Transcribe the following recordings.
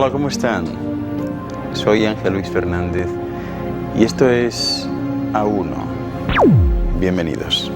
Hola, ¿cómo están? Soy Ángel Luis Fernández y esto es A1. Bienvenidos.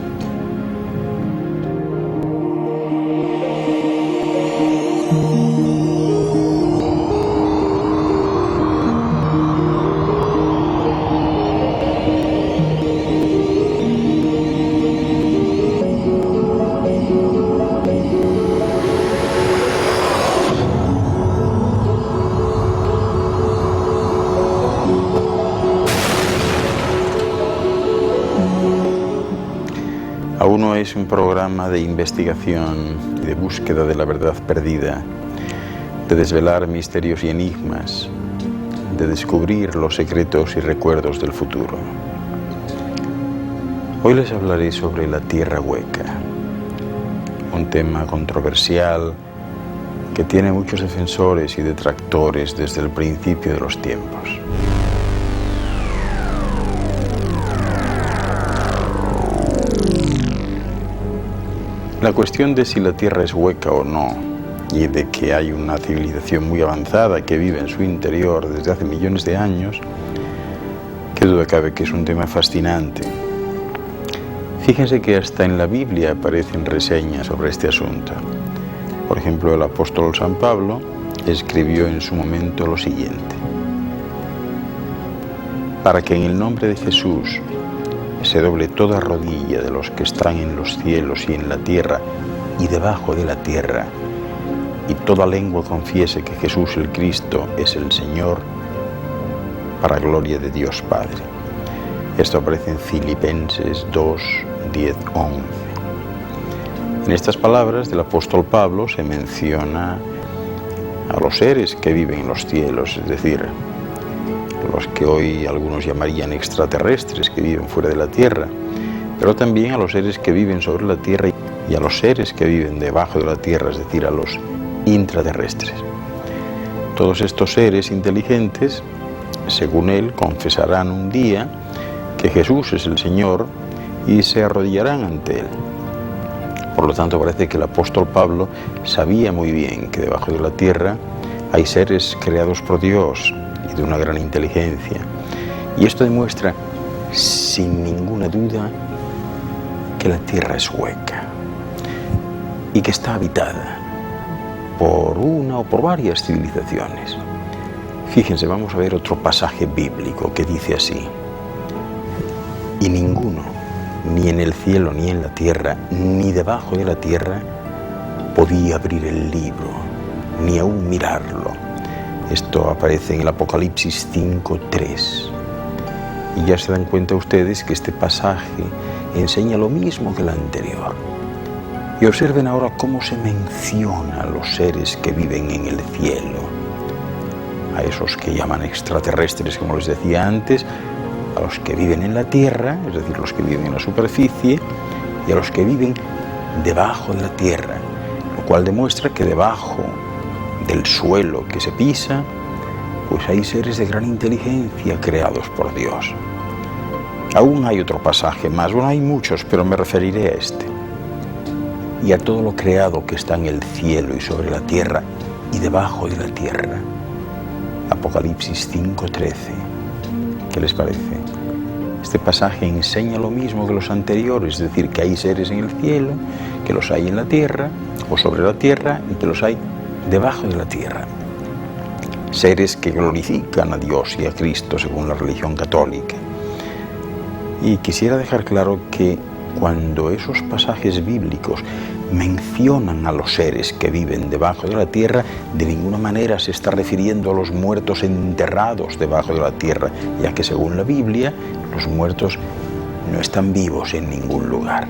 A1 es un programa de investigación y de búsqueda de la verdad perdida, de desvelar misterios y enigmas, de descubrir los secretos y recuerdos del futuro. Hoy les hablaré sobre la Tierra hueca, un tema controversial que tiene muchos defensores y detractores desde el principio de los tiempos. La cuestión de si la Tierra es hueca o no, y de que hay una civilización muy avanzada que vive en su interior desde hace millones de años, qué duda cabe que es un tema fascinante. Fíjense que hasta en la Biblia aparecen reseñas sobre este asunto. Por ejemplo, el apóstol San Pablo escribió en su momento lo siguiente: para que en el nombre de Jesús se doble toda rodilla de los que están en los cielos y en la tierra y debajo de la tierra, y toda lengua confiese que Jesús el Cristo es el Señor, para gloria de Dios Padre. Esto aparece en Filipenses 2, 10, 11. En estas palabras del apóstol Pablo se menciona a los seres que viven en los cielos, es decir, los que hoy algunos llamarían extraterrestres, que viven fuera de la Tierra, pero también a los seres que viven sobre la Tierra y a los seres que viven debajo de la Tierra, es decir, a los intraterrestres. Todos estos seres inteligentes, según él, confesarán un día que Jesús es el Señor y se arrodillarán ante él. Por lo tanto, parece que el apóstol Pablo sabía muy bien que debajo de la Tierra hay seres creados por Dios y de una gran inteligencia. Y esto demuestra, sin ninguna duda, que la Tierra es hueca y que está habitada por una o por varias civilizaciones. Fíjense, vamos a ver otro pasaje bíblico que dice así: y ninguno, ni en el cielo, ni en la tierra, ni debajo de la tierra, podía abrir el libro, ni aún mirarlo. Esto aparece en el Apocalipsis 5:3. Y ya se dan cuenta ustedes que este pasaje enseña lo mismo que el anterior. Y observen ahora cómo se menciona a los seres que viven en el cielo, a esos que llaman extraterrestres, como les decía antes, a los que viven en la tierra, es decir, los que viven en la superficie, y a los que viven debajo de la tierra, lo cual demuestra que debajo del suelo que se pisa, pues hay seres de gran inteligencia creados por Dios. Aún hay otro pasaje más, bueno, hay muchos, pero me referiré a este. Y a todo lo creado que está en el cielo y sobre la tierra y debajo de la tierra. Apocalipsis 5:13. ¿Qué les parece? Este pasaje enseña lo mismo que los anteriores, es decir, que hay seres en el cielo, que los hay en la tierra o sobre la tierra y que los hay debajo de la tierra. Seres que glorifican a Dios y a Cristo según la religión católica. Y quisiera dejar claro que cuando esos pasajes bíblicos mencionan a los seres que viven debajo de la tierra, de ninguna manera se está refiriendo a los muertos enterrados debajo de la tierra, ya que según la Biblia, los muertos no están vivos en ningún lugar.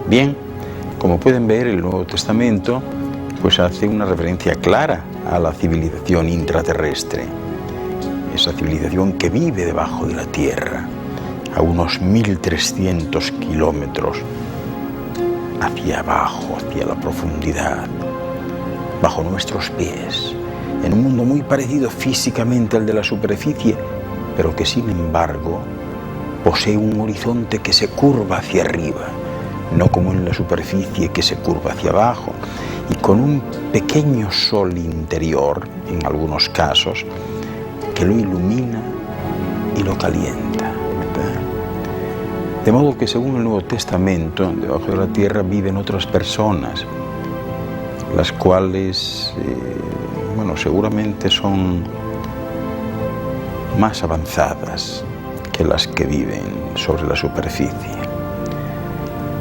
Bien, como pueden ver, el Nuevo Testamento pues hace una referencia clara a la civilización intraterrestre, esa civilización que vive debajo de la tierra, a unos 1300 kilómetros hacia abajo, hacia la profundidad, bajo nuestros pies, en un mundo muy parecido físicamente al de la superficie, pero que sin embargo posee un horizonte que se curva hacia arriba, no como en la superficie que se curva hacia abajo, y con un pequeño sol interior, en algunos casos, que lo ilumina y lo calienta, ¿verdad? De modo que según el Nuevo Testamento, debajo de la tierra viven otras personas, las cuales, seguramente son más avanzadas que las que viven sobre la superficie.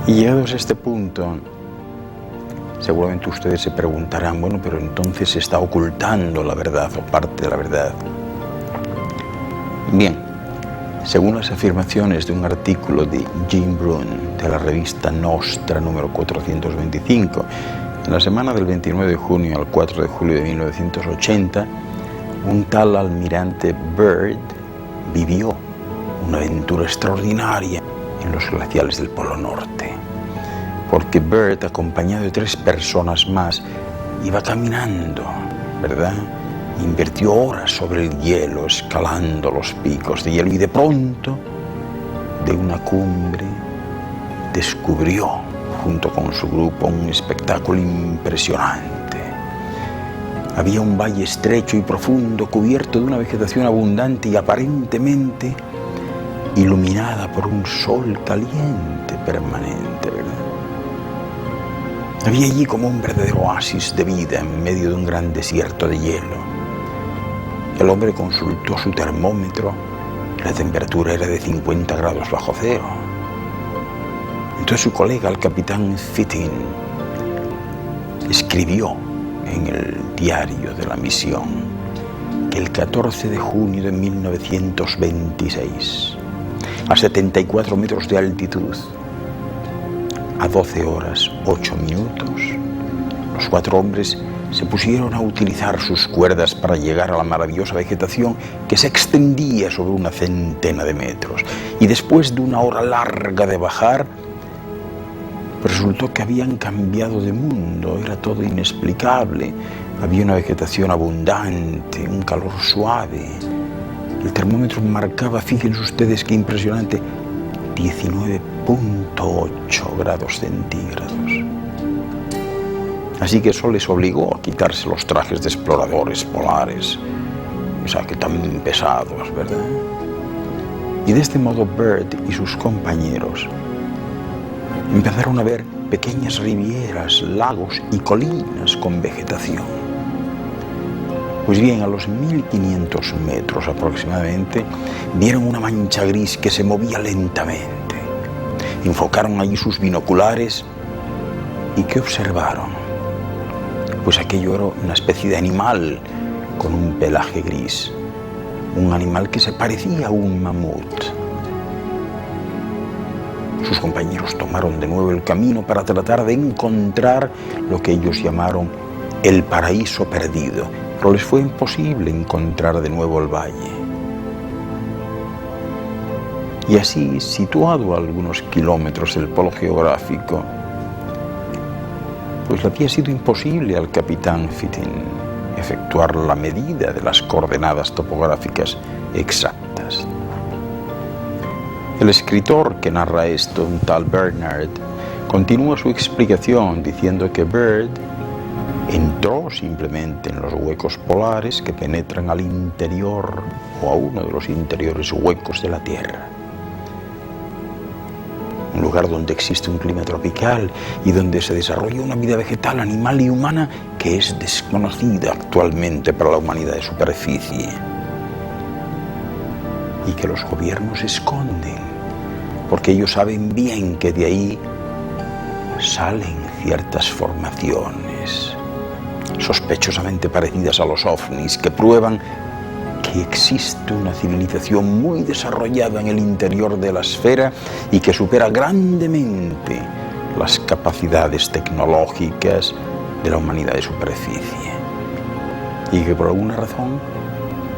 Y llegados a este punto, seguramente ustedes se preguntarán, bueno, pero entonces se está ocultando la verdad o parte de la verdad. Bien, según las afirmaciones de un artículo de Jim Broun de la revista Nostra número 425, en la semana del 29 de junio al 4 de julio de 1980, un tal almirante Byrd vivió una aventura extraordinaria en los glaciales del Polo Norte, porque Byrd, acompañado de 3 personas más, iba caminando, ¿verdad? Invirtió horas sobre el hielo, escalando los picos de hielo, y de pronto, de una cumbre, descubrió, junto con su grupo, un espectáculo impresionante. Había un valle estrecho y profundo, cubierto de una vegetación abundante y aparentemente iluminada por un sol caliente permanente, ¿verdad? Había allí como un verdadero oasis de vida en medio de un gran desierto de hielo. El hombre consultó su termómetro y la temperatura era de 50 grados bajo cero. Entonces su colega, el capitán Fitting, escribió en el diario de la misión que el 14 de junio de 1926, a 74 metros de altitud, a 12 horas 8 minutos, los 4 hombres se pusieron a utilizar sus cuerdas para llegar a la maravillosa vegetación que se extendía sobre una centena de metros. Y después de una hora larga de bajar, resultó que habían cambiado de mundo, era todo inexplicable. Había una vegetación abundante, un calor suave. El termómetro marcaba, fíjense ustedes qué impresionante, 19.8 grados centígrados. Así que eso les obligó a quitarse los trajes de exploradores polares, o sea, que tan pesados, ¿verdad? Y de este modo Byrd y sus compañeros empezaron a ver pequeñas rivieras, lagos y colinas con vegetación. Pues bien, a los 1500 metros aproximadamente, vieron una mancha gris que se movía lentamente. Enfocaron allí sus binoculares y ¿qué observaron? Pues aquello era una especie de animal con un pelaje gris, un animal que se parecía a un mamut. Sus compañeros tomaron de nuevo el camino para tratar de encontrar lo que ellos llamaron el paraíso perdido, pero les fue imposible encontrar de nuevo el valle. Y así, situado a algunos kilómetros del polo geográfico, pues le había sido imposible al capitán Fitting efectuar la medida de las coordenadas topográficas exactas. El escritor que narra esto, un tal Bernard, continúa su explicación diciendo que Byrd entró simplemente en los huecos polares que penetran al interior o a uno de los interiores huecos de la Tierra. Un lugar donde existe un clima tropical y donde se desarrolla una vida vegetal, animal y humana que es desconocida actualmente para la humanidad de superficie y que los gobiernos esconden, porque ellos saben bien que de ahí salen ciertas formaciones sospechosamente parecidas a los ovnis que prueban que existe una civilización muy desarrollada en el interior de la esfera y que supera grandemente las capacidades tecnológicas de la humanidad de superficie. Y que por alguna razón,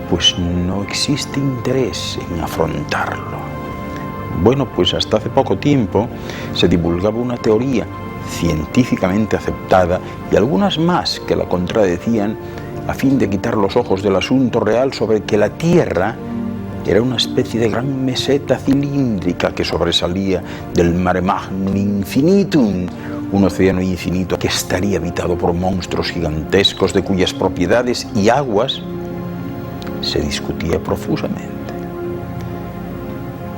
pues no existe interés en afrontarlo. Bueno, pues hasta hace poco tiempo se divulgaba una teoría científicamente aceptada y algunas más que la contradecían a fin de quitar los ojos del asunto real sobre que la Tierra era una especie de gran meseta cilíndrica que sobresalía del mare magnum infinitum un océano infinito que estaría habitado por monstruos gigantescos de cuyas propiedades y aguas se discutía profusamente.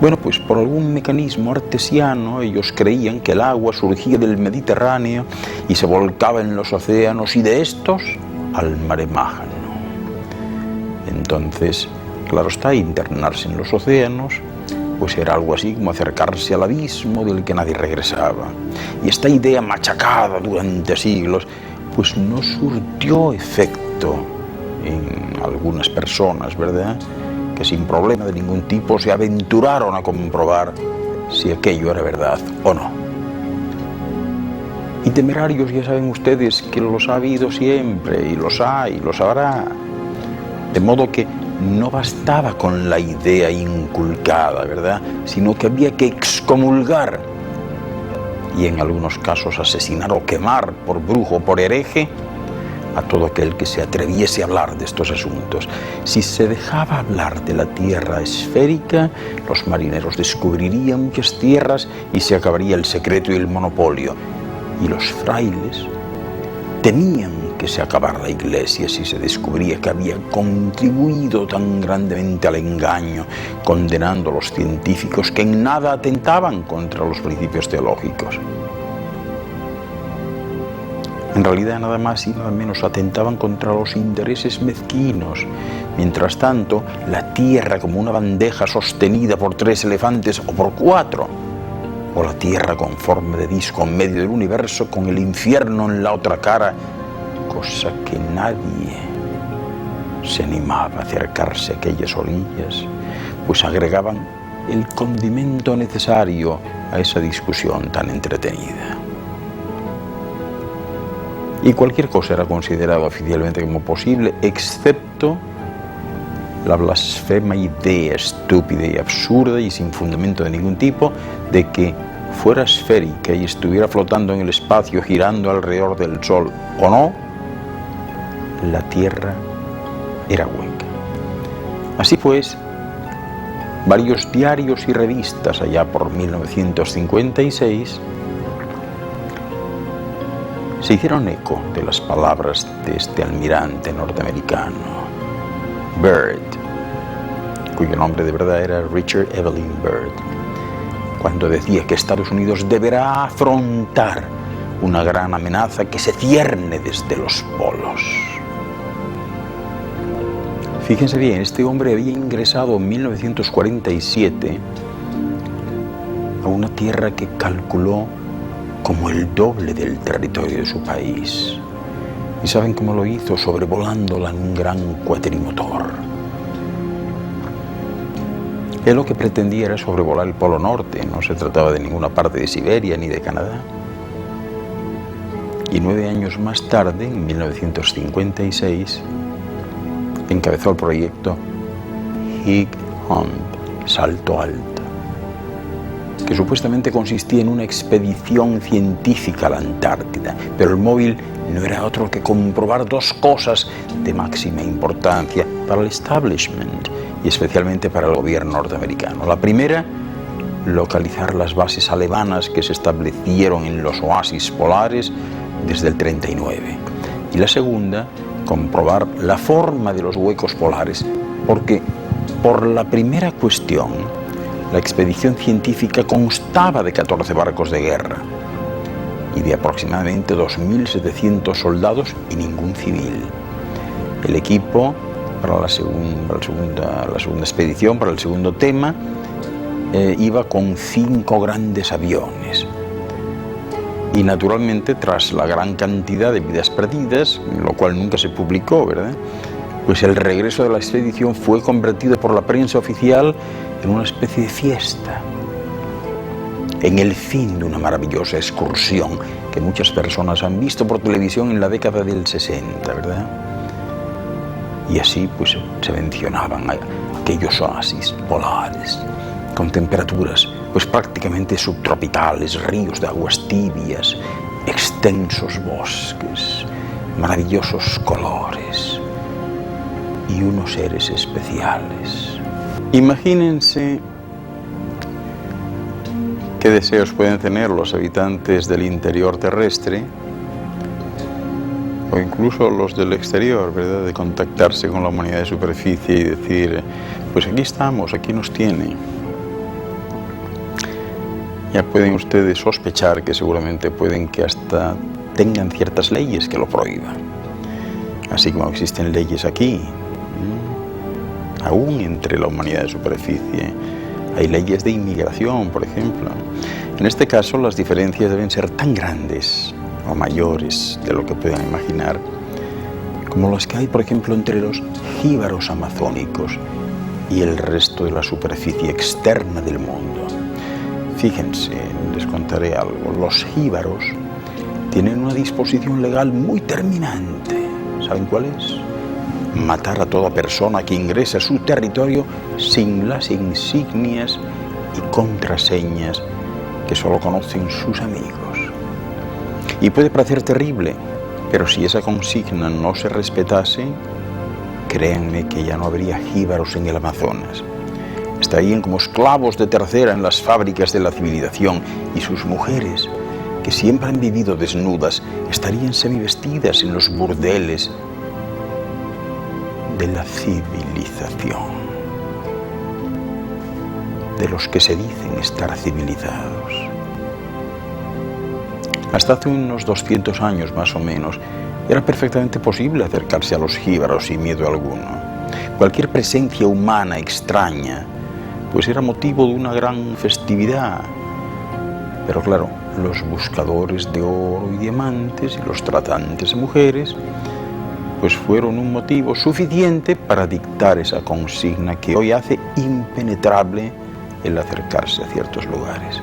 Bueno, pues por algún mecanismo artesiano ellos creían que el agua surgía del Mediterráneo y se volcaba en los océanos y de estos al mare magnum. Entonces, claro está, internarse en los océanos pues era algo así como acercarse al abismo del que nadie regresaba. Y esta idea machacada durante siglos pues no surtió efecto en algunas personas, ¿verdad?, que sin problema de ningún tipo se aventuraron a comprobar si aquello era verdad o no. Y temerarios ya saben ustedes que los ha habido siempre, y los hay, y los habrá. De modo que no bastaba con la idea inculcada, ¿verdad?, sino que había que excomulgar y en algunos casos asesinar o quemar por brujo o por hereje a todo aquel que se atreviese a hablar de estos asuntos. Si se dejaba hablar de la tierra esférica, los marineros descubrirían muchas tierras y se acabaría el secreto y el monopolio. Y los frailes temían que se acabara la iglesia si se descubría que había contribuido tan grandemente al engaño, condenando a los científicos que en nada atentaban contra los principios teológicos. En realidad nada más y nada menos atentaban contra los intereses mezquinos. Mientras tanto, la tierra como una bandeja sostenida por 3 elefantes o por 4, o la tierra con forma de disco en medio del universo con el infierno en la otra cara, cosa que nadie se animaba a acercarse a aquellas orillas, pues agregaban el condimento necesario a esa discusión tan entretenida. Y cualquier cosa era considerada oficialmente como posible, excepto la blasfema idea estúpida y absurda y sin fundamento de ningún tipo de que fuera esférica y estuviera flotando en el espacio girando alrededor del Sol o no, la Tierra era hueca. Así pues, varios diarios y revistas allá por 1956 se hicieron eco de las palabras de este almirante norteamericano, Byrd, cuyo nombre de verdad era Richard Evelyn Byrd, cuando decía que Estados Unidos deberá afrontar una gran amenaza que se cierne desde los polos. Fíjense bien, este hombre había ingresado en 1947 a una tierra que calculó como el doble del territorio de su país. ¿Y saben cómo lo hizo? Sobrevolándola en un gran cuatrimotor. Él lo que pretendía era sobrevolar el Polo Norte, no se trataba de ninguna parte de Siberia ni de Canadá. Y 9 años más tarde, en 1956, encabezó el proyecto Hig-Hump, Salto Alto, que supuestamente consistía en una expedición científica a la Antártida, pero el móvil no era otro que comprobar 2 cosas de máxima importancia para el establishment y especialmente para el gobierno norteamericano. La primera, localizar las bases alemanas que se establecieron en los oasis polares desde el 39. Y la segunda, comprobar la forma de los huecos polares, porque por la primera cuestión, la expedición científica constaba de 14 barcos de guerra y de aproximadamente 2.700 soldados y ningún civil. El equipo para la segunda expedición, para el segundo tema, iba con 5 grandes aviones. Y naturalmente, tras la gran cantidad de vidas perdidas, lo cual nunca se publicó, ¿verdad?, pues el regreso de la expedición fue convertido por la prensa oficial en una especie de fiesta, en el fin de una maravillosa excursión que muchas personas han visto por televisión en la década del 60, ¿verdad? Y así pues se mencionaban aquellos oasis polares con temperaturas pues prácticamente subtropicales, ríos de aguas tibias, extensos bosques, maravillosos colores y unos seres especiales. Imagínense ¿Qué deseos pueden tener los habitantes del interior terrestre o incluso los del exterior, ¿verdad?, de contactarse con la humanidad de superficie y decir, pues aquí estamos, aquí nos tiene? Ya pueden ustedes sospechar que seguramente pueden que hasta tengan ciertas leyes que lo prohíban. Así como existen leyes aquí, aún entre la humanidad de superficie, hay leyes de inmigración, por ejemplo. En este caso, las diferencias deben ser tan grandes o mayores de lo que puedan imaginar, como las que hay, por ejemplo, entre los jíbaros amazónicos y el resto de la superficie externa del mundo. Fíjense, les contaré algo. Los jíbaros tienen una disposición legal muy terminante. ¿Saben cuál es? Matar a toda persona que ingrese a su territorio sin las insignias y contraseñas que solo conocen sus amigos. Y puede parecer terrible, pero si esa consigna no se respetase, créanme que ya no habría jíbaros en el Amazonas. Estarían como esclavos de tercera en las fábricas de la civilización, y sus mujeres, que siempre han vivido desnudas, estarían semivestidas en los burdeles de la civilización, de los que se dicen estar civilizados. Hasta hace unos 200 años más o menos, era perfectamente posible acercarse a los jíbaros sin miedo alguno. Cualquier presencia humana extraña, pues era motivo de una gran festividad. Pero claro, los buscadores de oro y diamantes y los tratantes de mujeres, pues fueron un motivo suficiente para dictar esa consigna que hoy hace impenetrable el acercarse a ciertos lugares.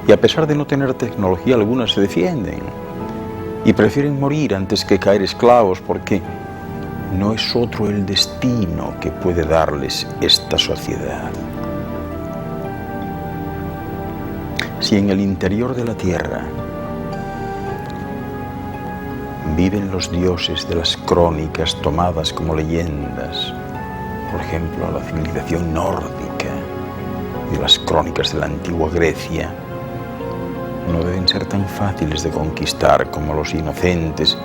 Y a pesar de no tener tecnología alguna, se defienden y prefieren morir antes que caer esclavos, porque no es otro el destino que puede darles esta sociedad. Si en el interior de la tierra viven los dioses de las crónicas tomadas como leyendas, por ejemplo, la civilización nórdica y las crónicas de la antigua Grecia, no deben ser tan fáciles de conquistar como los inocentes,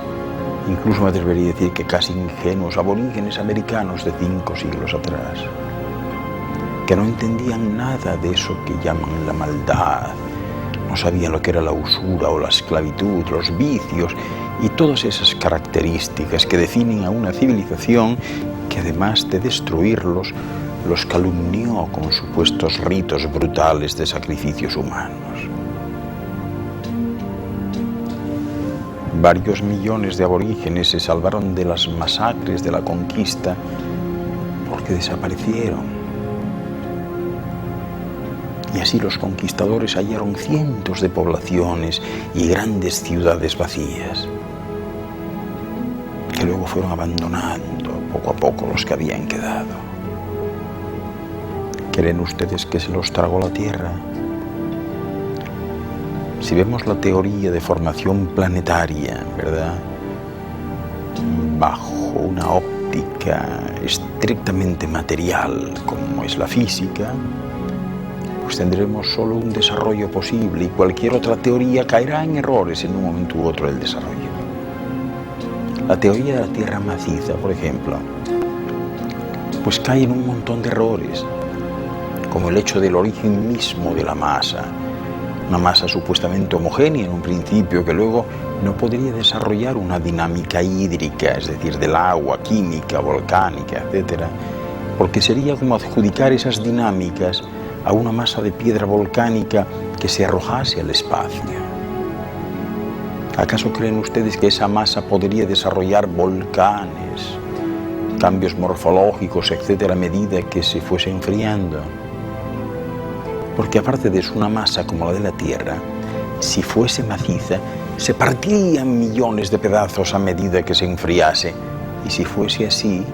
incluso me atrevería a decir que casi ingenuos aborígenes americanos de 5 siglos atrás, que no entendían nada de eso que llaman la maldad, no sabían lo que era la usura o la esclavitud, los vicios y todas esas características que definen a una civilización que, además de destruirlos, los calumnió con supuestos ritos brutales de sacrificios humanos. Varios millones de aborígenes se salvaron de las masacres de la conquista porque desaparecieron. Y así los conquistadores hallaron cientos de poblaciones y grandes ciudades vacías, que luego fueron abandonando poco a poco los que habían quedado. ¿Creen ustedes que se los tragó la Tierra? Si vemos la teoría de formación planetaria, ¿verdad?, bajo una óptica estrictamente material como es la física, pues tendremos solo un desarrollo posible y cualquier otra teoría caerá en errores en un momento u otro del desarrollo. La teoría de la Tierra maciza, por ejemplo, pues cae en un montón de errores, como el hecho del origen mismo de la masa, una masa supuestamente homogénea en un principio que luego no podría desarrollar una dinámica hídrica, es decir, del agua, química, volcánica, etc., porque sería como adjudicar esas dinámicas a una masa de piedra volcánica que se arrojase al espacio. ¿Acaso creen ustedes que esa masa podría desarrollar volcanes, cambios morfológicos, etcétera, a medida que se fuese enfriando? Porque aparte de eso, una masa como la de la Tierra, si fuese maciza, se partiría en millones de pedazos a medida que se enfriase. Y si fuese así,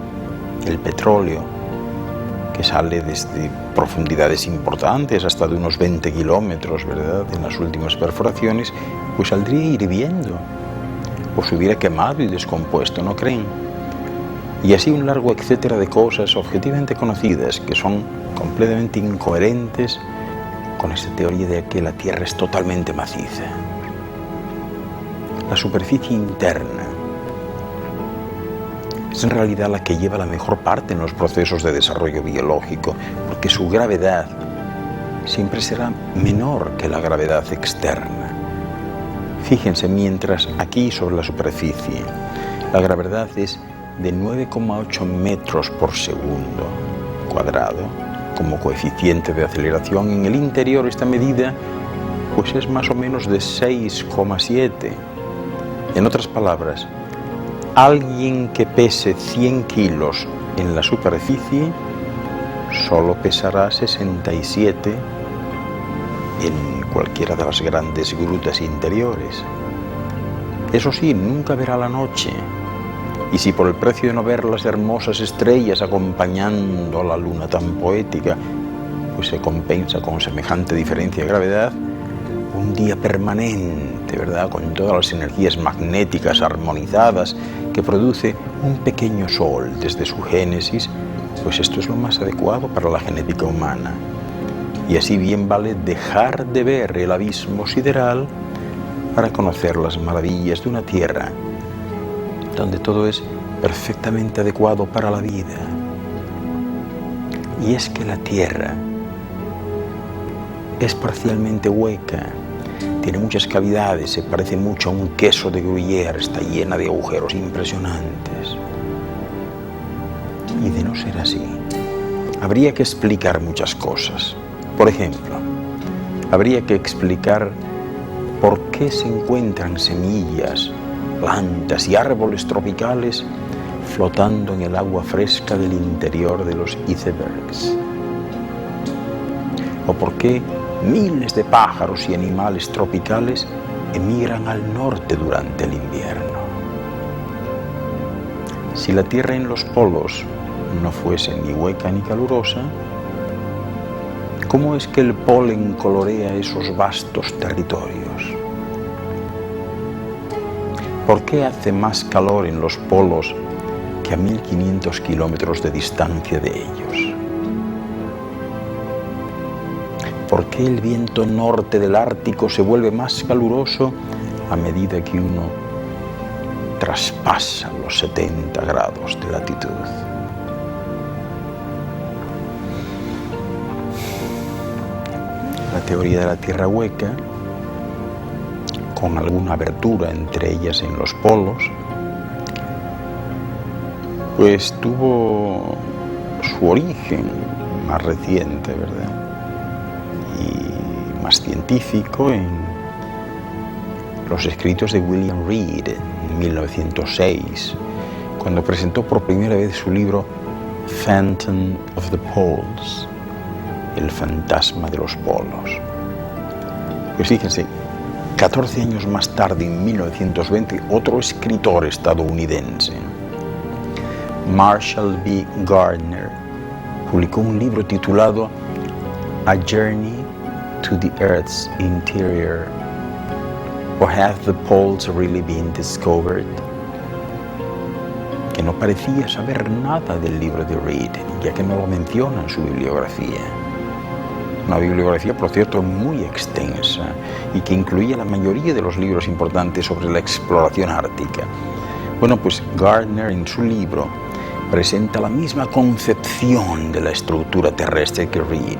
el petróleo, que sale desde profundidades importantes, hasta de unos 20 kilómetros, ¿verdad?, en las últimas perforaciones, pues saldría hirviendo, o se hubiera quemado y descompuesto, ¿no creen? Y así un largo etcétera de cosas objetivamente conocidas que son completamente incoherentes con esa teoría de que la Tierra es totalmente maciza. La superficie interna es en realidad la que lleva la mejor parte en los procesos de desarrollo biológico, porque su gravedad siempre será menor que la gravedad externa. Fíjense, mientras aquí sobre la superficie la gravedad es de 9,8 metros por segundo cuadrado como coeficiente de aceleración, en el interior esta medida pues es más o menos de 6,7. En otras palabras, alguien que pese 100 kilos en la superficie solo pesará 67 en cualquiera de las grandes grutas interiores. Eso sí, nunca verá la noche. Y si por el precio de no ver las hermosas estrellas acompañando a la luna tan poética, pues se compensa con semejante diferencia de gravedad, un día permanente, ¿verdad?, con todas las energías magnéticas armonizadas que produce un pequeño sol desde su génesis, pues esto es lo más adecuado para la genética humana. Y así bien vale dejar de ver el abismo sideral para conocer las maravillas de una tierra donde todo es perfectamente adecuado para la vida. Y es que la Tierra es parcialmente hueca, tiene muchas cavidades, se parece mucho a un queso de Gruyère, está llena de agujeros impresionantes. Y de no ser así, habría que explicar muchas cosas. Por ejemplo, habría que explicar por qué se encuentran semillas, plantas y árboles tropicales flotando en el agua fresca del interior de los icebergs. O por qué miles de pájaros y animales tropicales emigran al norte durante el invierno. Si la Tierra en los polos no fuese ni hueca ni calurosa, ¿cómo es que el polen colorea esos vastos territorios? ¿Por qué hace más calor en los polos que a 1500 kilómetros de distancia de ellos? ¿Por qué el viento norte del Ártico se vuelve más caluroso a medida que uno traspasa los 70 grados de latitud? La teoría de la Tierra hueca, con alguna abertura entre ellas en los polos, pues tuvo su origen más reciente, ¿verdad?, y más científico en los escritos de William Reid en 1906, cuando presentó por primera vez su libro Phantom of the Poles, el fantasma de los polos. Pues fíjense, 14 años más tarde, en 1920, otro escritor estadounidense, Marshall B. Gardner, publicó un libro titulado A Journey to the Earth's Interior, or Have the Poles Really Been Discovered?, que no parecía saber nada del libro de Reid, ya que no lo menciona en su bibliografía. Una bibliografía, por cierto, muy extensa y que incluía la mayoría de los libros importantes sobre la exploración ártica. Bueno, pues Gardner en su libro presenta la misma concepción de la estructura terrestre que Reid.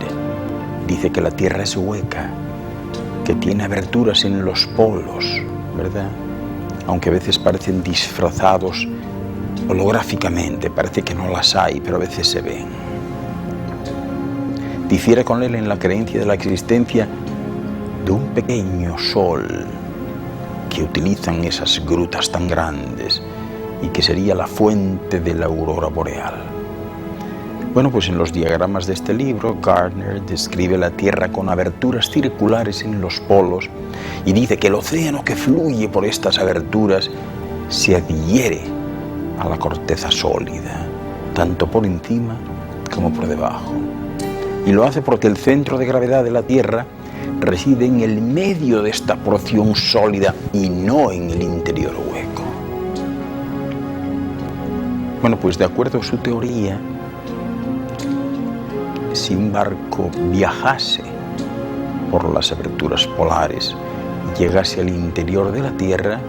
Dice que la Tierra es hueca, que tiene aberturas en los polos, ¿verdad?, aunque a veces parecen disfrazados holográficamente, parece que no las hay, pero a veces se ven. Difiere con él en la creencia de la existencia de un pequeño sol que utilizan esas grutas tan grandes y que sería la fuente de la aurora boreal. Bueno, pues en los diagramas de este libro, Gardner describe la Tierra con aberturas circulares en los polos y dice que el océano que fluye por estas aberturas se adhiere a la corteza sólida, tanto por encima como por debajo. Y lo hace porque el centro de gravedad de la Tierra reside en el medio de esta porción sólida y no en el interior hueco. Bueno, pues de acuerdo a su teoría, si un barco viajase por las aberturas polares y llegase al interior de la Tierra,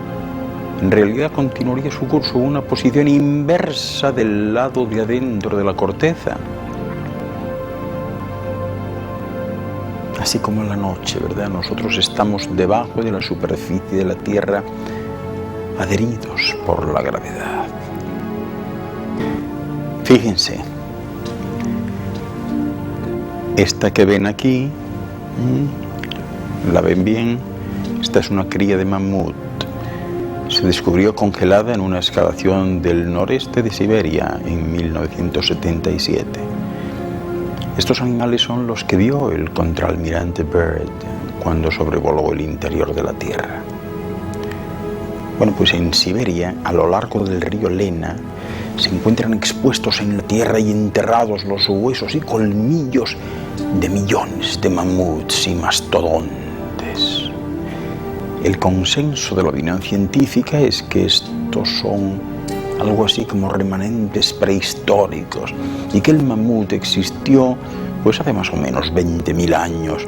en realidad continuaría su curso en una posición inversa del lado de adentro de la corteza. Así como en la noche, ¿verdad? Nosotros estamos debajo de la superficie de la Tierra, adheridos por la gravedad. Fíjense, esta que ven aquí, ¿la ven bien? Esta es una cría de mamut. Se descubrió congelada en una excavación del noreste de Siberia en 1977. Estos animales son los que vio el contraalmirante Byrd cuando sobrevoló el interior de la Tierra. Bueno, pues en Siberia, a lo largo del río Lena, se encuentran expuestos en la tierra y enterrados los huesos y colmillos de millones de mamuts y mastodontes. El consenso de la opinión científica es que estos son algo así como remanentes prehistóricos y que el mamut existió pues hace más o menos 20.000 años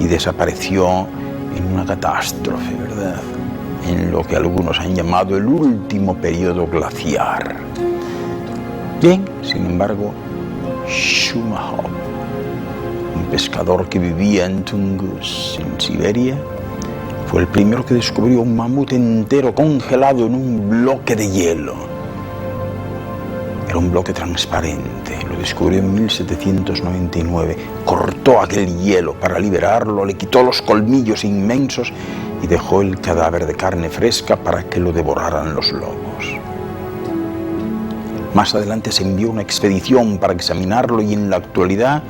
y desapareció en una catástrofe, ¿verdad? En lo que algunos han llamado el último periodo glaciar. Bien, sin embargo, Shumahov, un pescador que vivía en Tungus, en Siberia, fue el primero que descubrió un mamut entero congelado en un bloque de hielo. Era un bloque transparente, lo descubrió en 1799, cortó aquel hielo para liberarlo, le quitó los colmillos inmensos y dejó el cadáver de carne fresca para que lo devoraran los lobos. Más adelante se envió una expedición para examinarlo y en la actualidad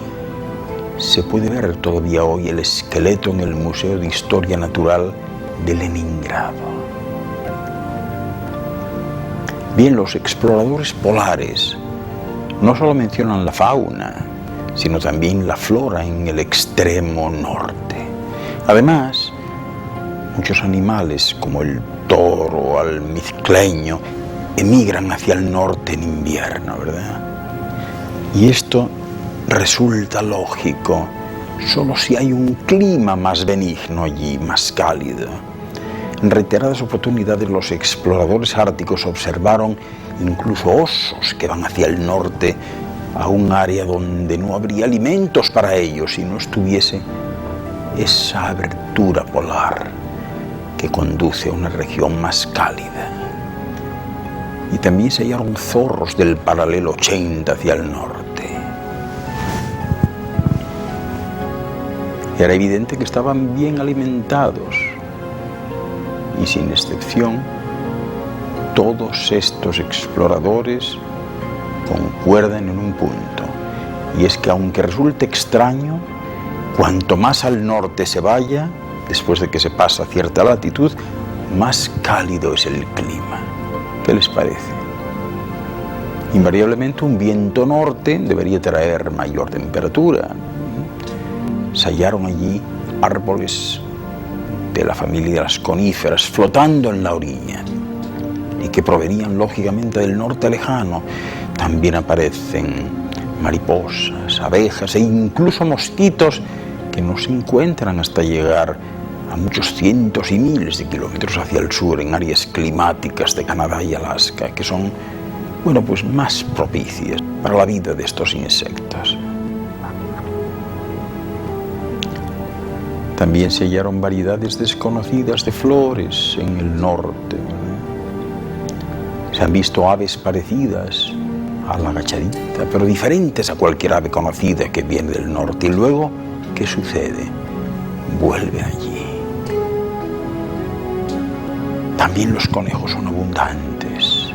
se puede ver todavía hoy el esqueleto en el Museo de Historia Natural de Leningrado. Bien, los exploradores polares no solo mencionan la fauna, sino también la flora en el extremo norte. Además, muchos animales como el toro almizcleño emigran hacia el norte en invierno, ¿verdad? Y esto resulta lógico solo si hay un clima más benigno allí, más cálido. En reiteradas oportunidades los exploradores árticos observaron incluso osos que van hacia el norte a un área donde no habría alimentos para ellos si no estuviese esa abertura polar que conduce a una región más cálida. Y también se hallaron zorros del paralelo 80 hacia el norte. Era evidente que estaban bien alimentados y sin excepción todos estos exploradores concuerdan en un punto, y es que aunque resulte extraño, cuanto más al norte se vaya, después de que se pasa cierta latitud, más cálido es el clima. ¿Qué les parece? Invariablemente un viento norte debería traer mayor temperatura. Se hallaron allí árboles de la familia de las coníferas flotando en la orilla y que provenían lógicamente del norte lejano. También aparecen mariposas, abejas e incluso mosquitos que no se encuentran hasta llegar a muchos cientos y miles de kilómetros hacia el sur en áreas climáticas de Canadá y Alaska que son, bueno, pues más propicias para la vida de estos insectos. También se hallaron variedades desconocidas de flores en el norte. Se han visto aves parecidas a la agachadita, pero diferentes a cualquier ave conocida que viene del norte. Y luego, ¿qué sucede? Vuelve allí. También los conejos son abundantes.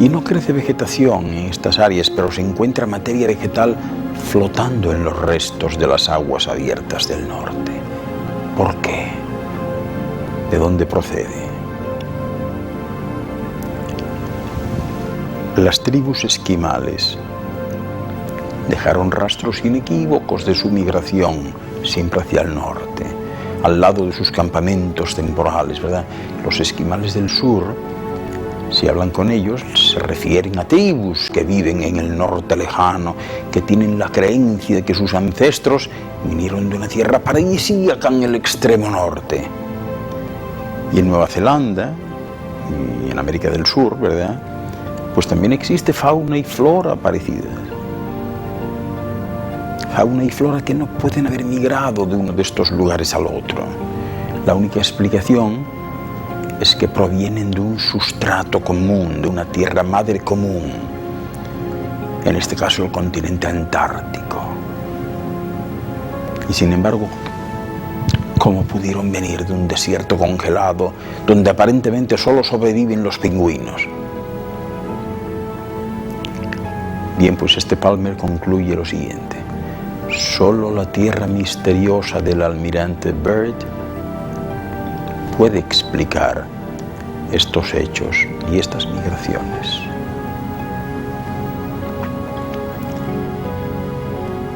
Y no crece vegetación en estas áreas, pero se encuentra materia vegetal flotando en los restos de las aguas abiertas del norte. ¿Por qué? ¿De dónde procede? Las tribus esquimales dejaron rastros inequívocos de su migración siempre hacia el norte, al lado de sus campamentos temporales, ¿verdad? Los esquimales del sur Si hablan con ellos, se refieren a tribus que viven en el norte lejano, que tienen la creencia de que sus ancestros vinieron de una tierra paradisíaca en el extremo norte. Y en Nueva Zelanda y en América del Sur, ¿verdad?, pues también existe fauna y flora parecidas. Fauna y flora que no pueden haber migrado de uno de estos lugares al otro. La única explicación es que provienen de un sustrato común, de una tierra madre común, en este caso el continente antártico. Y sin embargo, ¿cómo pudieron venir de un desierto congelado donde aparentemente solo sobreviven los pingüinos? Bien, pues este Palmer concluye lo siguiente: solo la tierra misteriosa del almirante Byrd puede explicar estos hechos y estas migraciones.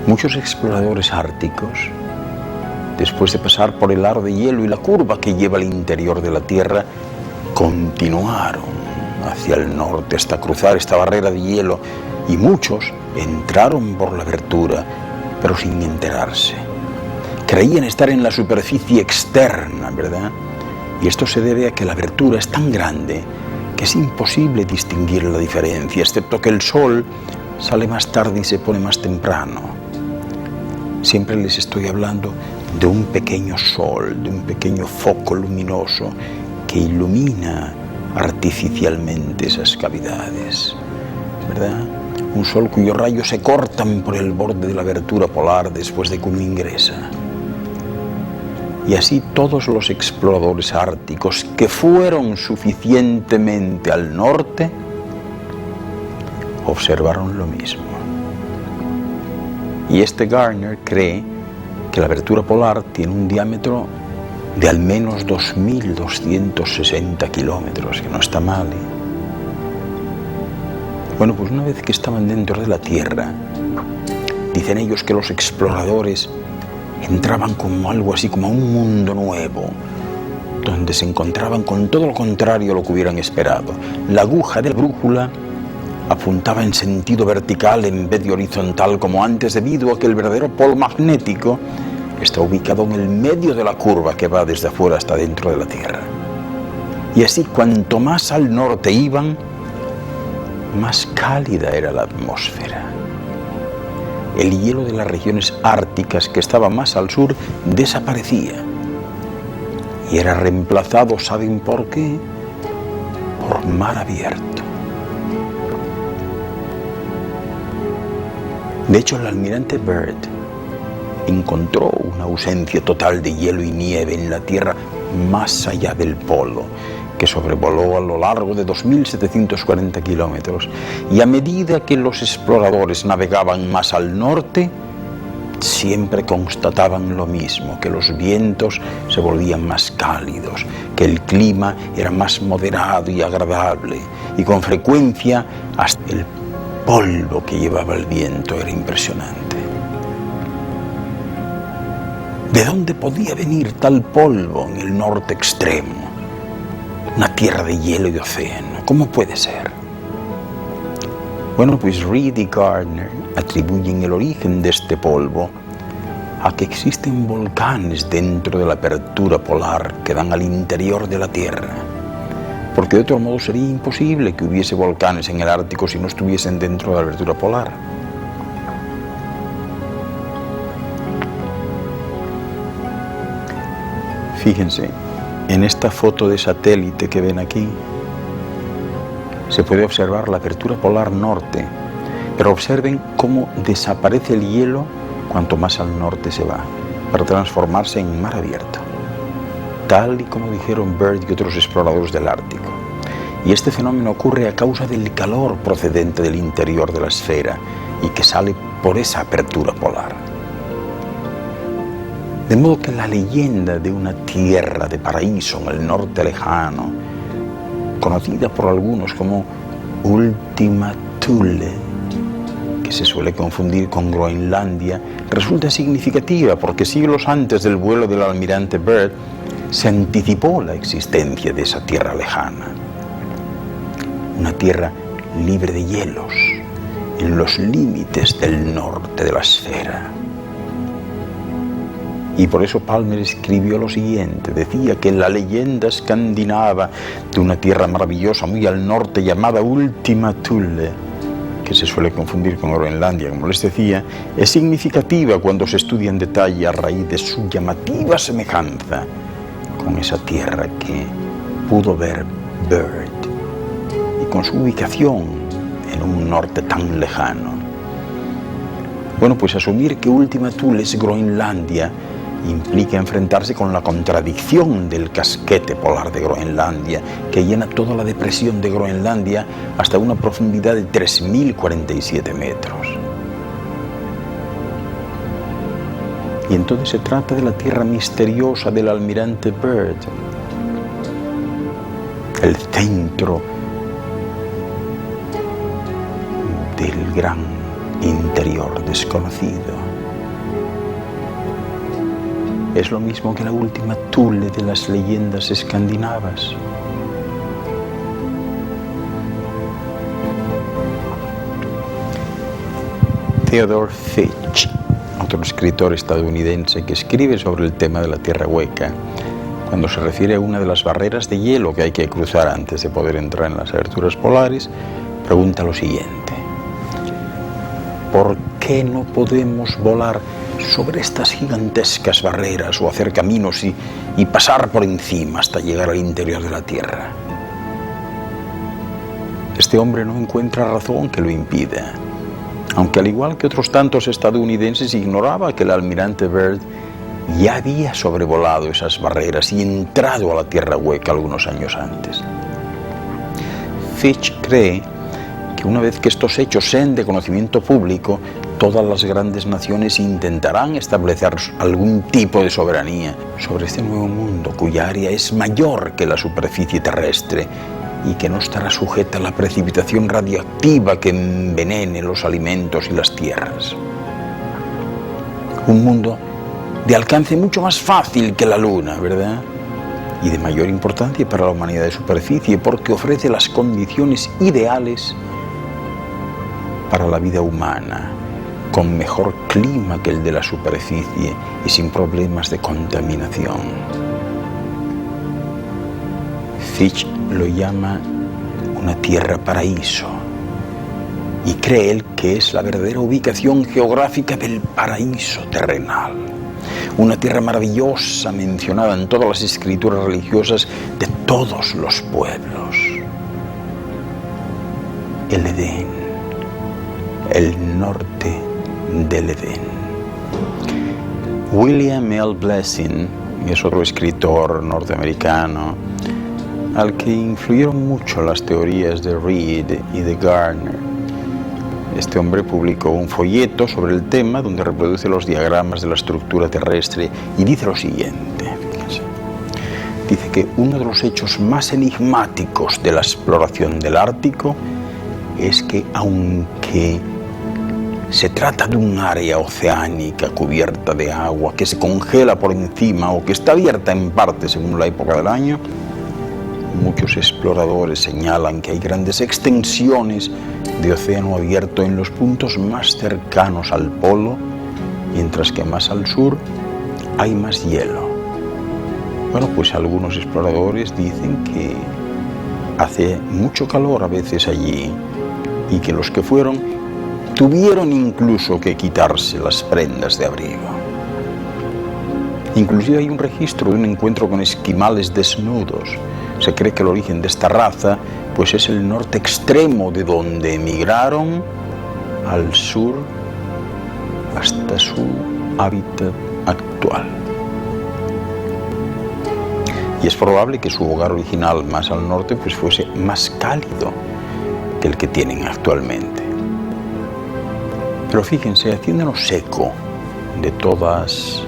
Muchos exploradores árticos, después de pasar por el aro de hielo y la curva que lleva al interior de la Tierra, continuaron hacia el norte hasta cruzar esta barrera de hielo, y muchos entraron por la abertura, pero sin enterarse. Creían estar en la superficie externa, ¿verdad? Y esto se debe a que la abertura es tan grande que es imposible distinguir la diferencia, excepto que el sol sale más tarde y se pone más temprano. Siempre les estoy hablando de un pequeño sol, de un pequeño foco luminoso que ilumina artificialmente esas cavidades, ¿verdad? Un sol cuyos rayos se cortan por el borde de la abertura polar después de que uno ingresa. Y así todos los exploradores árticos que fueron suficientemente al norte observaron lo mismo. Y este Gardner cree que la abertura polar tiene un diámetro de al menos 2.260 kilómetros, que no está mal, ¿eh? Bueno, pues una vez que estaban dentro de la Tierra, dicen ellos que los exploradores entraban como algo así como a un mundo nuevo, donde se encontraban con todo lo contrario a lo que hubieran esperado. La aguja de la brújula apuntaba en sentido vertical en vez de horizontal como antes, debido a que el verdadero polo magnético está ubicado en el medio de la curva que va desde afuera hasta dentro de la Tierra. Y así, cuanto más al norte iban, más cálida era la atmósfera. El hielo de las regiones árticas que estaba más al sur desaparecía y era reemplazado, ¿saben por qué?, por mar abierto. De hecho, el almirante Byrd encontró una ausencia total de hielo y nieve en la Tierra más allá del polo, que sobrevoló a lo largo de 2.740 kilómetros, y a medida que los exploradores navegaban más al norte, siempre constataban lo mismo, que los vientos se volvían más cálidos, que el clima era más moderado y agradable, y con frecuencia hasta el polvo que llevaba el viento era impresionante. ¿De dónde podía venir tal polvo en el norte extremo? Una tierra de hielo y océano, ¿cómo puede ser? Bueno, pues Reed y Gardner atribuyen el origen de este polvo a que existen volcanes dentro de la apertura polar que dan al interior de la Tierra, porque de otro modo sería imposible que hubiese volcanes en el Ártico si no estuviesen dentro de la abertura polar. Fíjense, en esta foto de satélite que ven aquí, se puede observar la abertura polar norte, pero observen cómo desaparece el hielo cuanto más al norte se va, para transformarse en mar abierto, tal y como dijeron Byrd y otros exploradores del Ártico. Y este fenómeno ocurre a causa del calor procedente del interior de la esfera y que sale por esa apertura polar. De modo que la leyenda de una tierra de paraíso en el norte lejano, conocida por algunos como Ultima Thule, que se suele confundir con Groenlandia, resulta significativa porque siglos antes del vuelo del almirante Byrd se anticipó la existencia de esa tierra lejana. una tierra libre de hielos, en los límites del norte de la esfera. Y por eso Palmer escribió lo siguiente, decía que la leyenda escandinava de una tierra maravillosa muy al norte llamada Ultima Thule, que se suele confundir con Groenlandia, como les decía, es significativa cuando se estudia en detalle a raíz de su llamativa semejanza con esa tierra que pudo ver Bird y con su ubicación en un norte tan lejano. Bueno, pues asumir que Ultima Thule es Groenlandia implica enfrentarse con la contradicción del casquete polar de Groenlandia, que llena toda la depresión de Groenlandia hasta una profundidad de 3.047 metros. Y entonces se trata de la tierra misteriosa del almirante Byrd, el centro del gran interior desconocido. Es lo mismo que la Ultima Thule de las leyendas escandinavas. Theodore Fitch, otro escritor estadounidense que escribe sobre el tema de la Tierra Hueca, cuando se refiere a una de las barreras de hielo que hay que cruzar antes de poder entrar en las aberturas polares, pregunta lo siguiente: ¿por qué no podemos volar sobre estas gigantescas barreras o hacer caminos y pasar por encima hasta llegar al interior de la Tierra? Este hombre no encuentra razón que lo impida, aunque al igual que otros tantos estadounidenses ignoraba que el almirante Byrd ya había sobrevolado esas barreras y entrado a la Tierra Hueca algunos años antes. Fitch cree que una vez que estos hechos sean de conocimiento público, todas las grandes naciones intentarán establecer algún tipo de soberanía sobre este nuevo mundo, cuya área es mayor que la superficie terrestre y que no estará sujeta a la precipitación radioactiva que envenene los alimentos y las tierras. Un mundo de alcance mucho más fácil que la Luna, ¿verdad? Y de mayor importancia para la humanidad de superficie, porque ofrece las condiciones ideales para la vida humana, con mejor clima que el de la superficie y sin problemas de contaminación. Fitch lo llama una tierra paraíso y cree él que es la verdadera ubicación geográfica del paraíso terrenal. Una tierra maravillosa mencionada en todas las escrituras religiosas de todos los pueblos. El Edén, el norte del Edén. William L. Blessing es otro escritor norteamericano al que influyeron mucho las teorías de Reed y de Gardner. Este hombre publicó un folleto sobre el tema donde reproduce los diagramas de la estructura terrestre y dice lo siguiente. Fíjense. Dice que uno de los hechos más enigmáticos de la exploración del Ártico es que, aunque se trata de un área oceánica cubierta de agua que se congela por encima o que está abierta en parte según la época del año, muchos exploradores señalan que hay grandes extensiones de océano abierto en los puntos más cercanos al polo, mientras que más al sur hay más hielo. Bueno, pues algunos exploradores dicen que hace mucho calor a veces allí y que los que fueron tuvieron incluso que quitarse las prendas de abrigo. Inclusive hay un registro de un encuentro con esquimales desnudos. Se cree que el origen de esta raza pues es el norte extremo, de donde emigraron al sur hasta su hábitat actual. Y es probable que su hogar original más al norte pues fuese más cálido que el que tienen actualmente. Pero fíjense, haciéndonos eco de todas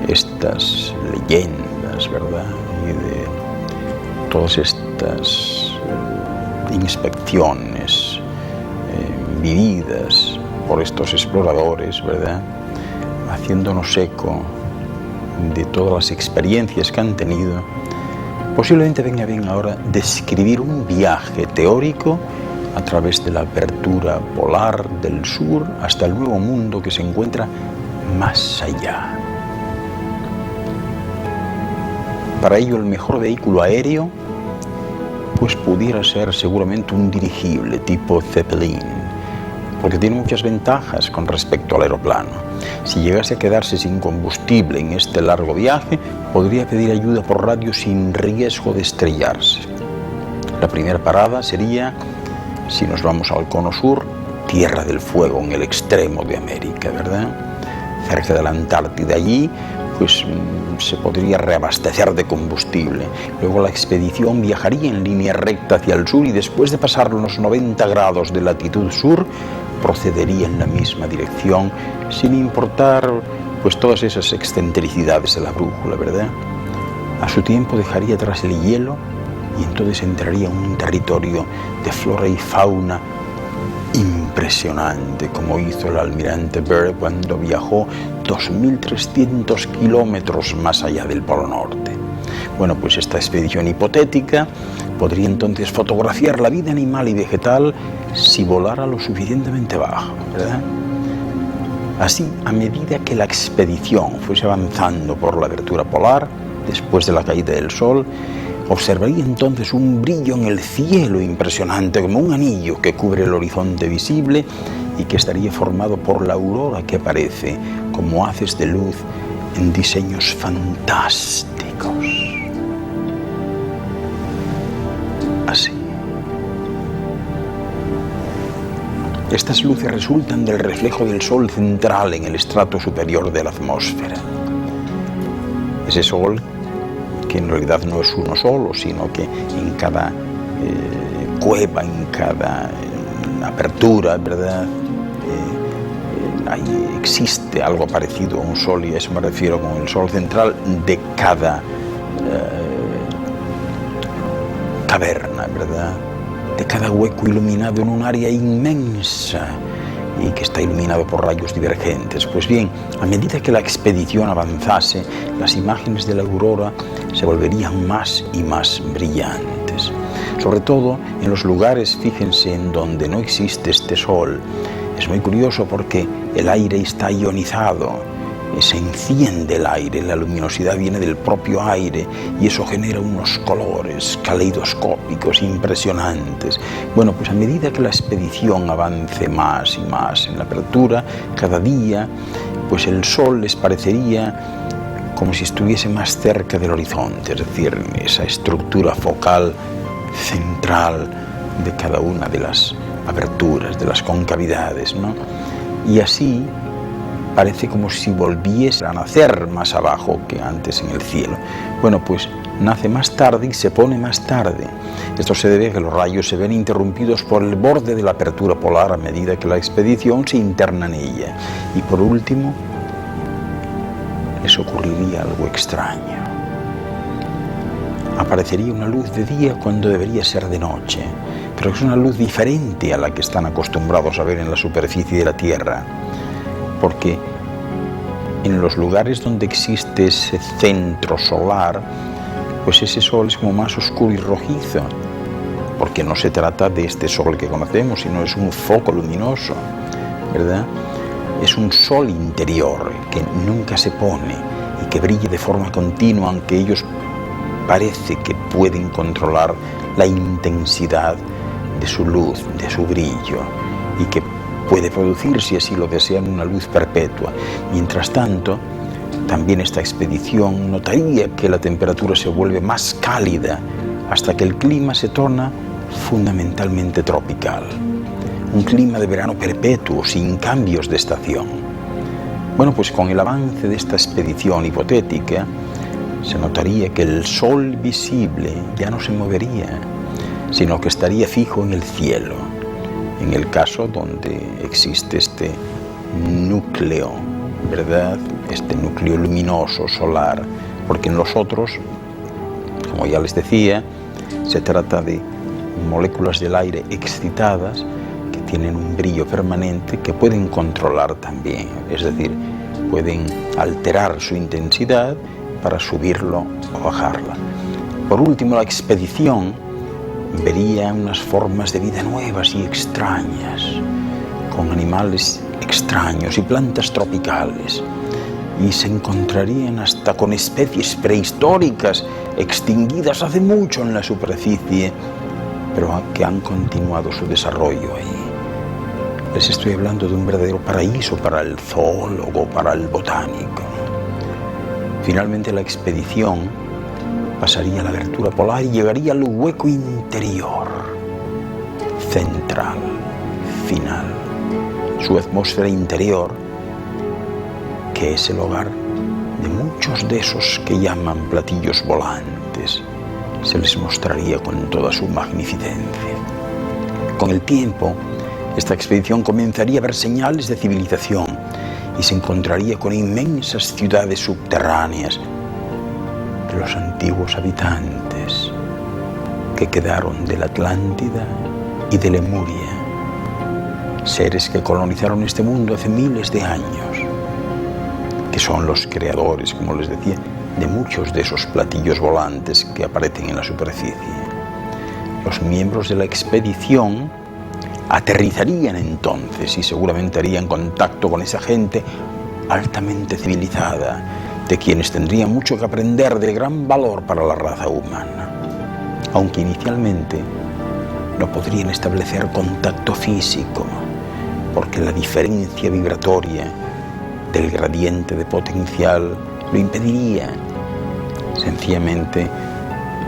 estas leyendas, ¿verdad? Y de todas estas inspecciones vividas por estos exploradores, ¿verdad? Haciéndonos eco de todas las experiencias que han tenido, Posiblemente venga bien ahora describir un viaje teórico a través de la apertura polar del sur hasta el nuevo mundo que se encuentra más allá. Para ello, el mejor vehículo aéreo pues pudiera ser seguramente un dirigible tipo Zeppelin, porque tiene muchas ventajas con respecto al aeroplano. Si llegase a quedarse sin combustible en este largo viaje, podría pedir ayuda por radio sin riesgo de estrellarse. La primera parada sería, si nos vamos al cono sur, Tierra del Fuego, en el extremo de América, ¿verdad? Cerca de la Antártida. Allí pues se podría reabastecer de combustible. Luego la expedición viajaría en línea recta hacia el sur y después de pasar los 90 grados de latitud sur, procedería en la misma dirección, sin importar pues todas esas excentricidades de la brújula, ¿verdad? A su tiempo dejaría atrás el hielo y entonces entraría en un territorio de flora y fauna impresionante, como hizo el almirante Byrd cuando viajó 2.300 kilómetros más allá del Polo Norte. Bueno, pues esta expedición hipotética podría entonces fotografiar la vida animal y vegetal si volara lo suficientemente bajo, ¿verdad? Así, a medida que la expedición fuese avanzando por la abertura polar, después de la caída del sol, observaría entonces un brillo en el cielo impresionante, como un anillo que cubre el horizonte visible y que estaría formado por la aurora que aparece como haces de luz en diseños fantásticos. Así. Estas luces resultan del reflejo del sol central en el estrato superior de la atmósfera. Ese sol que en realidad no es uno solo, sino que en cada cueva, en cada apertura, ¿verdad? Ahí existe algo parecido a un sol, y a eso me refiero con el sol central de cada caverna, ¿verdad? De cada hueco iluminado en un área inmensa y que está iluminado por rayos divergentes. Pues bien, a medida que la expedición avanzase, las imágenes de la aurora se volverían más y más brillantes. Sobre todo en los lugares, fíjense, en donde no existe este sol. Es muy curioso porque el aire está ionizado, se enciende el aire, la luminosidad viene del propio aire y eso genera unos colores caleidoscópicos impresionantes. Bueno, pues a medida que la expedición avance más y más en la apertura, cada día, pues el sol les parecería como si estuviese más cerca del horizonte, es decir, esa estructura focal central de cada una de las aberturas, de las concavidades, ¿no? Y así parece como si volviese a nacer más abajo que antes en el cielo. Bueno, pues nace más tarde y se pone más tarde. Esto se debe a que los rayos se ven interrumpidos por el borde de la apertura polar a medida que la expedición se interna en ella. Y por último, les ocurriría algo extraño. Aparecería una luz de día cuando debería ser de noche, pero es una luz diferente a la que están acostumbrados a ver en la superficie de la Tierra, porque en los lugares donde existe ese centro solar, pues ese sol es como más oscuro y rojizo, porque no se trata de este sol que conocemos, sino es un foco luminoso, ¿verdad? Es un sol interior que nunca se pone y que brilla de forma continua, aunque ellos parece que pueden controlar la intensidad de su luz, de su brillo, y que puede producir, si así lo desean, una luz perpetua. Mientras tanto, también esta expedición notaría que la temperatura se vuelve más cálida hasta que el clima se torna fundamentalmente tropical. Un clima de verano perpetuo, sin cambios de estación. Bueno, pues con el avance de esta expedición hipotética, se notaría que el sol visible ya no se movería, sino que estaría fijo en el cielo, en el caso donde existe este núcleo, ¿verdad? Este núcleo luminoso solar, porque en los otros, como ya les decía, se trata de moléculas del aire excitadas que tienen un brillo permanente que pueden controlar también, es decir, pueden alterar su intensidad para subirlo o bajarla. Por último, la expedición vería unas formas de vida nuevas y extrañas, con animales extraños y plantas tropicales, y se encontrarían hasta con especies prehistóricas extinguidas hace mucho en la superficie, pero que han continuado su desarrollo ahí. Les estoy hablando de un verdadero paraíso para el zoólogo, para el botánico. Finalmente la expedición pasaría a la abertura polar y llegaría al hueco interior, central, final. Su atmósfera interior, que es el hogar de muchos de esos que llaman platillos volantes, se les mostraría con toda su magnificencia. Con el tiempo, esta expedición comenzaría a ver señales de civilización y se encontraría con inmensas ciudades subterráneas de los antiguos habitantes que quedaron de la Atlántida y de Lemuria, seres que colonizaron este mundo hace miles de años, que son los creadores, como les decía, de muchos de esos platillos volantes que aparecen en la superficie. Los miembros de la expedición aterrizarían entonces y seguramente harían contacto con esa gente altamente civilizada, de quienes tendrían mucho que aprender de gran valor para la raza humana. Aunque inicialmente no podrían establecer contacto físico, porque la diferencia vibratoria del gradiente de potencial lo impediría. Sencillamente,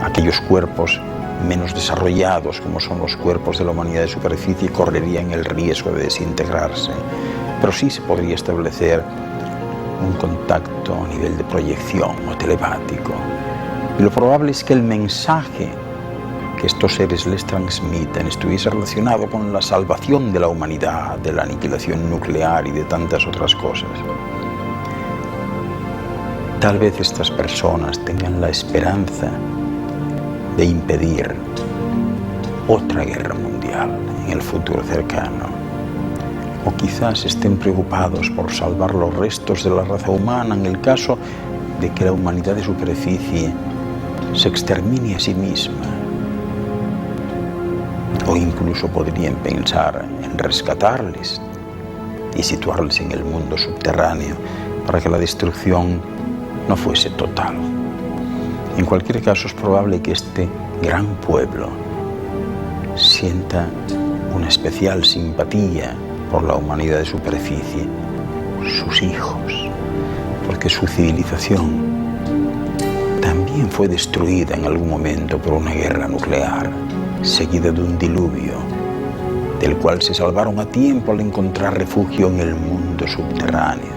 aquellos cuerpos menos desarrollados, como son los cuerpos de la humanidad de superficie, correrían el riesgo de desintegrarse. Pero sí se podría establecer un contacto a nivel de proyección o telepático. Y lo probable es que el mensaje que estos seres les transmiten estuviese relacionado con la salvación de la humanidad, de la aniquilación nuclear y de tantas otras cosas. Tal vez estas personas tengan la esperanza de impedir otra guerra mundial en el futuro cercano. O quizás estén preocupados por salvar los restos de la raza humana en el caso de que la humanidad de superficie se extermine a sí misma. O incluso podrían pensar en rescatarles y situarles en el mundo subterráneo para que la destrucción no fuese total. En cualquier caso, es probable que este gran pueblo sienta una especial simpatía por la humanidad de superficie, sus hijos, porque su civilización también fue destruida en algún momento por una guerra nuclear, seguida de un diluvio, del cual se salvaron a tiempo al encontrar refugio en el mundo subterráneo.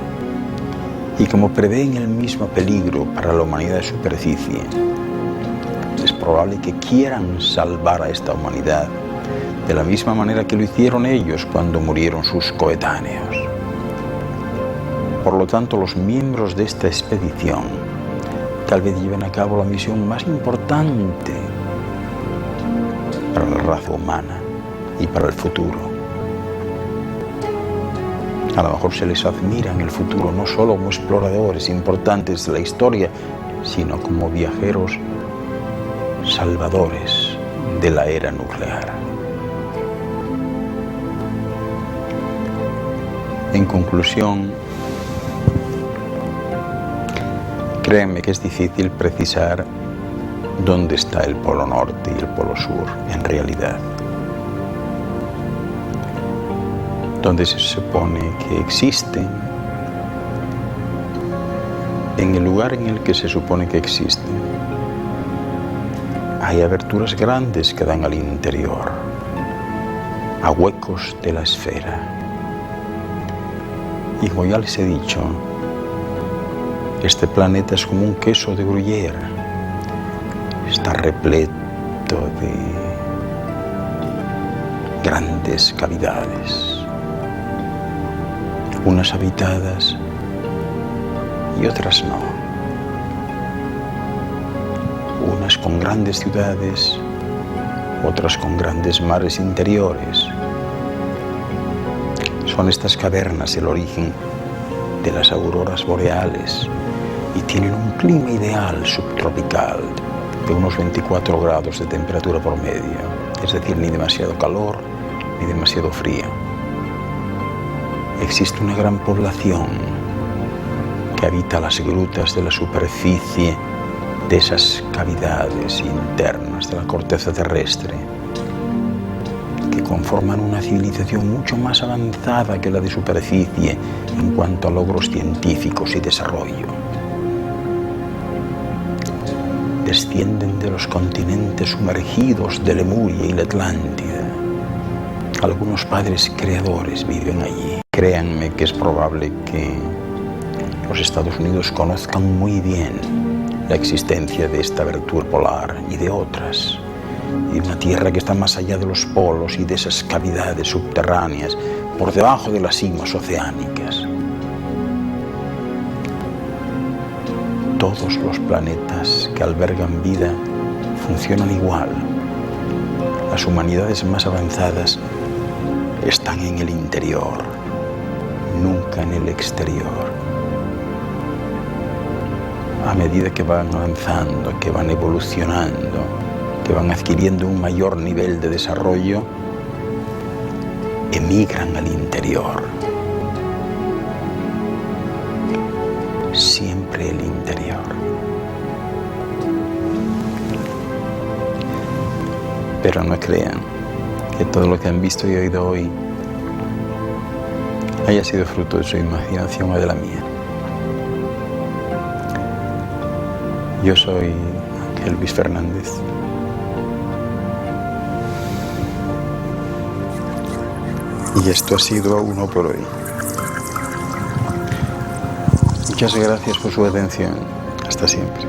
Y como prevén el mismo peligro para la humanidad de superficie, es probable que quieran salvar a esta humanidad de la misma manera que lo hicieron ellos cuando murieron sus coetáneos. Por lo tanto, los miembros de esta expedición tal vez lleven a cabo la misión más importante para la raza humana y para el futuro. A lo mejor se les admira en el futuro no solo como exploradores importantes de la historia, sino como viajeros salvadores de la era nuclear. En conclusión, créanme que es difícil precisar dónde está el Polo Norte y el Polo Sur en realidad. Donde se supone que existen, en el lugar en el que se supone que existen, hay aberturas grandes que dan al interior, a huecos de la esfera. Y como ya les he dicho, este planeta es como un queso de Gruyère, está repleto de grandes cavidades, unas habitadas y otras no, unas con grandes ciudades, otras con grandes mares interiores. Son estas cavernas el origen de las auroras boreales y tienen un clima ideal subtropical, de unos 24 grados de temperatura promedio, es decir, ni demasiado calor ni demasiado frío. Existe una gran población que habita las grutas de la superficie de esas cavidades internas de la corteza terrestre, que conforman una civilización mucho más avanzada que la de superficie en cuanto a logros científicos y desarrollo. Descienden de los continentes sumergidos de Lemuria y la Atlántida. Algunos padres creadores viven allí. Créanme que es probable que los Estados Unidos conozcan muy bien la existencia de esta abertura polar y de otras, y una tierra que está más allá de los polos y de esas cavidades subterráneas, por debajo de las cimas oceánicas. Todos los planetas que albergan vida funcionan igual. Las humanidades más avanzadas están en el interior, nunca en el exterior. A medida que van avanzando, que van evolucionando, que van adquiriendo un mayor nivel de desarrollo, emigran al interior. Siempre el interior. Pero no crean que todo lo que han visto y oído hoy haya sido fruto de su imaginación o de la mía. Yo soy Ángel Luis Fernández. Y esto ha sido Uno por Hoy. Muchas gracias por su atención. Hasta siempre.